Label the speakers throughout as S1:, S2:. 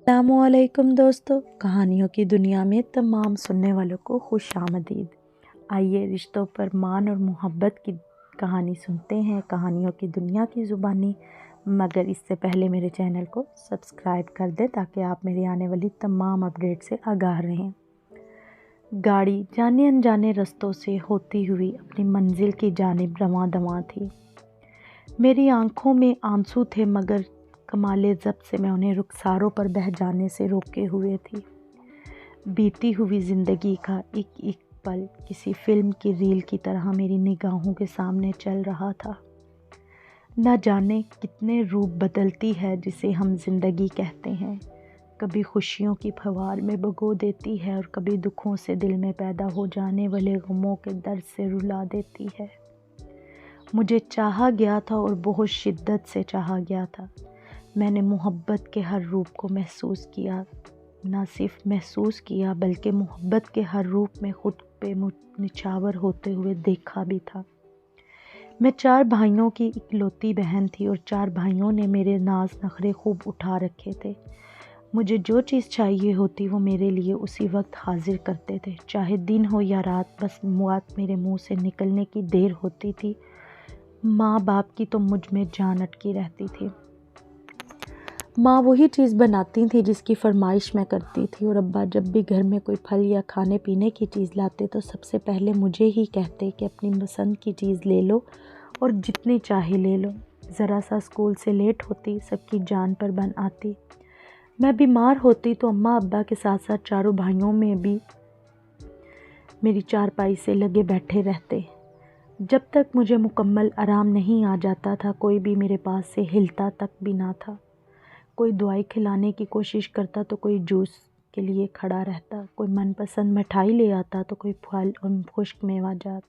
S1: السلام علیکم دوستو، کہانیوں کی دنیا میں تمام سننے والوں کو خوش آمدید۔ آئیے رشتوں پر مان اور محبت کی کہانی سنتے ہیں کہانیوں کی دنیا کی زبانی، مگر اس سے پہلے میرے چینل کو سبسکرائب کر دیں تاکہ آپ میری آنے والی تمام اپڈیٹ سے آگاہ رہیں۔ گاڑی جانے انجانے رستوں سے ہوتی ہوئی اپنی منزل کی جانب رواں دواں تھی۔ میری آنکھوں میں آنسو تھے مگر کمال ضبط سے میں انہیں رخساروں پر بہہ جانے سے روکے ہوئے تھی۔ بیتی ہوئی زندگی کا ایک ایک پل کسی فلم کی ریل کی طرح میری نگاہوں کے سامنے چل رہا تھا۔ نہ جانے کتنے روپ بدلتی ہے جسے ہم زندگی کہتے ہیں، کبھی خوشیوں کی پھوار میں بھگو دیتی ہے اور کبھی دکھوں سے دل میں پیدا ہو جانے والے غموں کے درد سے رلا دیتی ہے۔ مجھے چاہا گیا تھا اور بہت شدت سے چاہا گیا تھا۔ میں نے محبت کے ہر روپ کو محسوس کیا، نہ صرف محسوس کیا بلکہ محبت کے ہر روپ میں خود پہ نچھاور ہوتے ہوئے دیکھا بھی تھا۔ میں 4 بھائیوں کی اکلوتی بہن تھی اور 4 بھائیوں نے میرے ناز نخرے خوب اٹھا رکھے تھے۔ مجھے جو چیز چاہیے ہوتی وہ میرے لیے اسی وقت حاضر کرتے تھے، چاہے دن ہو یا رات، بس بات میرے منہ سے نکلنے کی دیر ہوتی تھی۔ ماں باپ کی تو مجھ میں جان اٹکی رہتی تھی۔ ماں وہی چیز بناتی تھی جس کی فرمائش میں کرتی تھی، اور ابا جب بھی گھر میں کوئی پھل یا کھانے پینے کی چیز لاتے تو سب سے پہلے مجھے ہی کہتے کہ اپنی پسند کی چیز لے لو اور جتنی چاہے لے لو۔ ذرا سا اسکول سے لیٹ ہوتی سب کی جان پر بن آتی۔ میں بیمار ہوتی تو اماں ابا کے ساتھ ساتھ 4 بھائیوں میں بھی میری چارپائی سے لگے بیٹھے رہتے۔ جب تک مجھے مکمل آرام نہیں آ جاتا تھا کوئی بھی میرے پاس سے ہلتا تک بھی نہ تھا۔ کوئی دوائی کھلانے کی کوشش کرتا تو کوئی جوس کے لیے کھڑا رہتا، کوئی من پسند مٹھائی لے آتا تو کوئی پھل اور خشک میوہ جات۔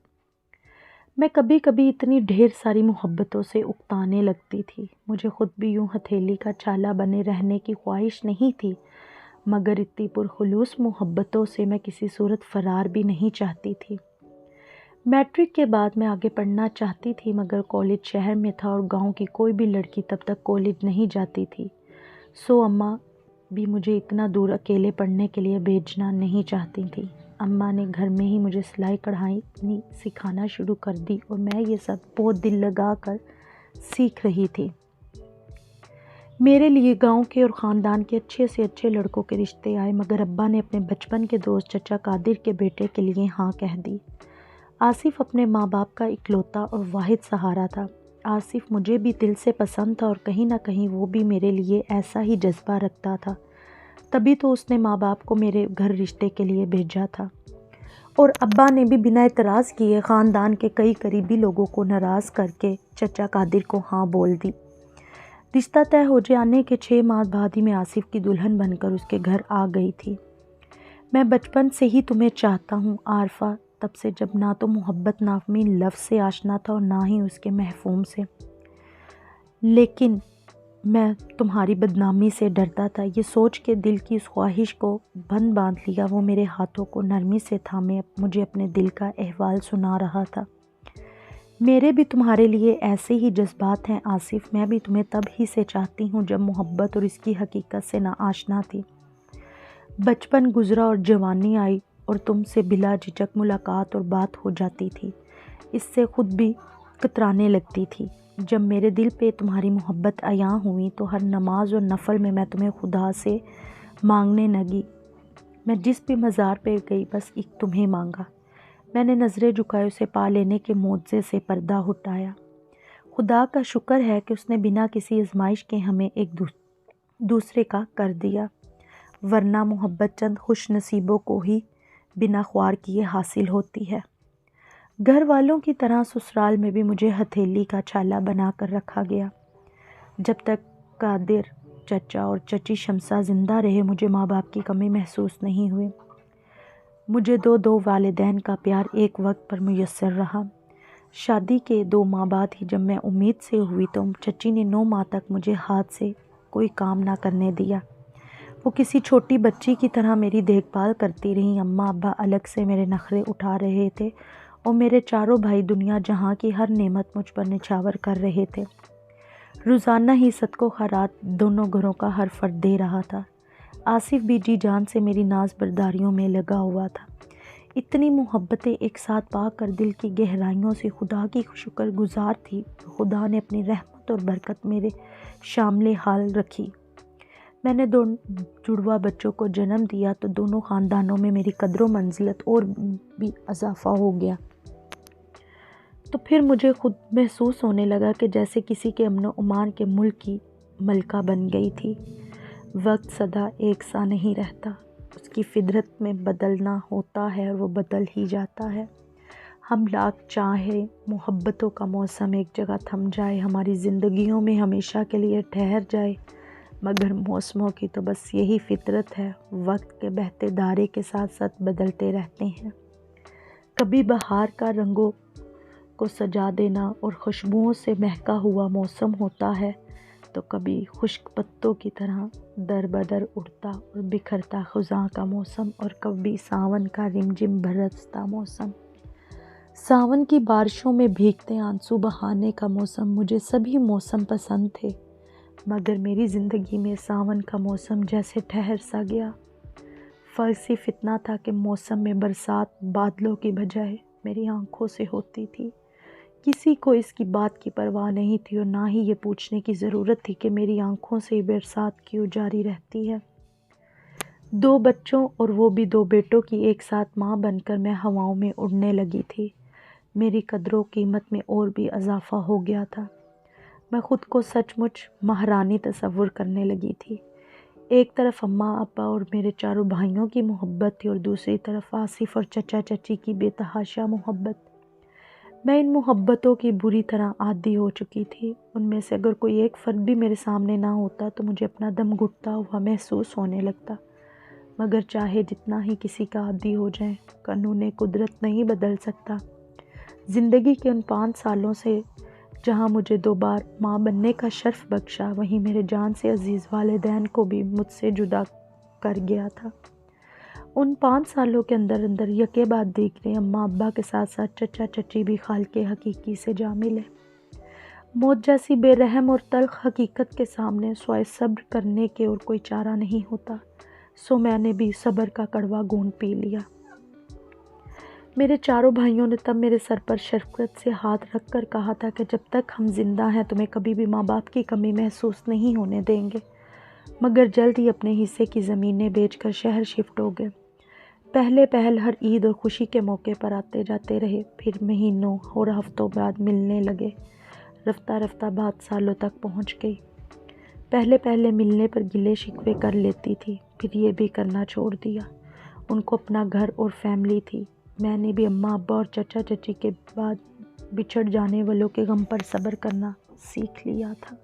S1: میں کبھی کبھی اتنی ڈھیر ساری محبتوں سے اکتانے لگتی تھی۔ مجھے خود بھی یوں ہتھیلی کا چھالا بنے رہنے کی خواہش نہیں تھی، مگر اتنی پرخلوص محبتوں سے میں کسی صورت فرار بھی نہیں چاہتی تھی۔ میٹرک کے بعد میں آگے پڑھنا چاہتی تھی مگر کالج شہر میں تھا اور گاؤں کی کوئی بھی لڑکی تب تک کالج نہیں جاتی تھی، سو اماں بھی مجھے اتنا دور اکیلے پڑھنے کے لیے بھیجنا نہیں چاہتی تھی۔ اماں نے گھر میں ہی مجھے سلائی کڑھائی سکھانا شروع کر دی اور میں یہ سب بہت دل لگا کر سیکھ رہی تھی۔ میرے لیے گاؤں کے اور خاندان کے اچھے سے اچھے لڑکوں کے رشتے آئے مگر ابا نے اپنے بچپن کے دوست چچا قادر کے بیٹے کے لیے ہاں کہہ دی۔ آصف اپنے ماں باپ کا اکلوتا اور واحد سہارا تھا۔ آصف مجھے بھی دل سے پسند تھا اور کہیں نہ کہیں وہ بھی میرے لیے ایسا ہی جذبہ رکھتا تھا، تبھی تو اس نے ماں باپ کو میرے گھر رشتے کے لیے بھیجا تھا، اور ابا نے بھی بنا اعتراض کیے خاندان کے کئی قریبی لوگوں کو ناراض کر کے چچا قادر کو ہاں بول دی۔ رشتہ طے ہو جانے کے 6 ماہ بعد ہی میں آصف کی دلہن بن کر اس کے گھر آ گئی تھی۔ میں بچپن سے ہی تمہیں چاہتا ہوں عارفہ، تب سے جب نہ تو محبت نامی لفظ سے آشنا تھا اور نہ ہی اس کے مفہوم سے، لیکن میں تمہاری بدنامی سے ڈرتا تھا۔ یہ سوچ کے دل کی اس خواہش کو بند باندھ لیا، وہ میرے ہاتھوں کو نرمی سے تھامے مجھے اپنے دل کا احوال سنا رہا تھا۔ میرے بھی تمہارے لیے ایسے ہی جذبات ہیں آصف، میں بھی تمہیں تب ہی سے چاہتی ہوں جب محبت اور اس کی حقیقت سے نہ آشنا تھی۔ بچپن گزرا اور جوانی آئی اور تم سے بلا جھجک ملاقات اور بات ہو جاتی تھی، اس سے خود بھی کترانے لگتی تھی۔ جب میرے دل پہ تمہاری محبت عیاں ہوئی تو ہر نماز اور نفل میں تمہیں خدا سے مانگنے لگی۔ میں جس بھی مزار پہ گئی بس ایک تمہیں مانگا۔ میں نے نظریں جھکائے اسے پا لینے کے معجزے سے پردہ ہٹایا۔ خدا کا شکر ہے کہ اس نے بنا کسی آزمائش کے ہمیں ایک دوسرے کا کر دیا، ورنہ محبت چند خوش نصیبوں کو ہی بنا خوار کیے حاصل ہوتی ہے۔ گھر والوں کی طرح سسرال میں بھی مجھے ہتھیلی کا چھالا بنا کر رکھا گیا۔ جب تک قادر چچا اور چچی شمسہ زندہ رہے مجھے ماں باپ کی کمی محسوس نہیں ہوئی۔ مجھے دو والدین کا پیار ایک وقت پر میسر رہا۔ شادی کے 2 ماہ بعد ہی جب میں امید سے ہوئی تو چچی نے 9 ماہ تک مجھے ہاتھ سے کوئی کام نہ کرنے دیا۔ وہ کسی چھوٹی بچی کی طرح میری دیکھ بھال کرتی رہیں۔ اماں ابا الگ سے میرے نخرے اٹھا رہے تھے اور میرے 4 بھائی دنیا جہاں کی ہر نعمت مجھ پر نچھاور کر رہے تھے۔ روزانہ ہی صدقہ و خیرات دونوں گھروں کا ہر فرد دے رہا تھا۔ آصف بھی جی جان سے میری ناز برداریوں میں لگا ہوا تھا۔ اتنی محبتیں ایک ساتھ پا کر دل کی گہرائیوں سے خدا کی شکر گزار تھی کہ خدا نے اپنی رحمت اور برکت میرے شامل حال رکھی۔ میں نے 2 جڑواں بچوں کو جنم دیا تو دونوں خاندانوں میں میری قدر و منزلت اور بھی اضافہ ہو گیا۔ تو پھر مجھے خود محسوس ہونے لگا کہ جیسے کسی کے امن و امان کے ملک کی ملکہ بن گئی تھی۔ وقت سدا ایک سا نہیں رہتا، اس کی فطرت میں بدلنا ہوتا ہے اور وہ بدل ہی جاتا ہے۔ ہم لاکھ چاہے محبتوں کا موسم ایک جگہ تھم جائے، ہماری زندگیوں میں ہمیشہ کے لیے ٹھہر جائے، مگر موسموں کی تو بس یہی فطرت ہے، وقت کے بہتے دھارے کے ساتھ ساتھ بدلتے رہتے ہیں۔ کبھی بہار کا رنگوں کو سجا دینا اور خوشبوؤں سے مہکا ہوا موسم ہوتا ہے تو کبھی خشک پتوں کی طرح در بدر اڑتا اور بکھرتا خزاں کا موسم، اور کبھی ساون کا رمجم برستا موسم۔ ساون کی بارشوں میں بھیگتے آنسو بہانے کا موسم، مجھے سبھی موسم پسند تھے، مگر میری زندگی میں ساون کا موسم جیسے ٹھہر سا گیا۔ فرق صرف اتنا تھا کہ موسم میں برسات بادلوں کی بجائے میری آنکھوں سے ہوتی تھی۔ کسی کو اس کی بات کی پرواہ نہیں تھی اور نہ ہی یہ پوچھنے کی ضرورت تھی کہ میری آنکھوں سے برسات کیوں جاری رہتی ہے۔ 2 بچوں اور وہ بھی 2 بیٹوں کی ایک ساتھ ماں بن کر میں ہواؤں میں اڑنے لگی تھی۔ میری قدر و قیمت میں اور بھی اضافہ ہو گیا تھا۔ میں خود کو سچ مچ مہارانی تصور کرنے لگی تھی۔ ایک طرف اماں ابا اور میرے 4 بھائیوں کی محبت تھی اور دوسری طرف آصف اور چچا چچی کی بے تحاشا محبت۔ میں ان محبتوں کی بری طرح عادی ہو چکی تھی۔ ان میں سے اگر کوئی ایک فرد بھی میرے سامنے نہ ہوتا تو مجھے اپنا دم گھٹتا ہوا محسوس ہونے لگتا، مگر چاہے جتنا ہی کسی کا عادی ہو جائیں، قانون قدرت نہیں بدل سکتا۔ زندگی کے ان 5 سالوں سے جہاں مجھے 2 بار ماں بننے کا شرف بخشا، وہیں میرے جان سے عزیز والدین کو بھی مجھ سے جدا کر گیا تھا۔ ان 5 سالوں کے اندر یکے بعد دیگرے اماں ابا کے ساتھ ساتھ چچا چچی بھی خالق حقیقی سے جا ملے۔ موت جیسی بے رحم اور تلخ حقیقت کے سامنے سوائے صبر کرنے کے اور کوئی چارہ نہیں ہوتا، سو میں نے بھی صبر کا کڑوا گھونٹ پی لیا۔ میرے 4 بھائیوں نے تب میرے سر پر شفقت سے ہاتھ رکھ کر کہا تھا کہ جب تک ہم زندہ ہیں تمہیں کبھی بھی ماں باپ کی کمی محسوس نہیں ہونے دیں گے، مگر جلد ہی اپنے حصے کی زمینیں بیچ کر شہر شفٹ ہو گئے۔ پہل ہر عید اور خوشی کے موقع پر آتے جاتے رہے، پھر مہینوں اور ہفتوں بعد ملنے لگے، رفتہ رفتہ بات سالوں تک پہنچ گئی۔ پہلے ملنے پر گلے شکوے کر لیتی تھی، پھر یہ بھی کرنا چھوڑ دیا۔ ان کو اپنا گھر اور فیملی تھی، میں نے بھی اماں ابا اور چچا چچی کے بعد بچھڑ جانے والوں کے غم پر صبر کرنا سیکھ لیا تھا۔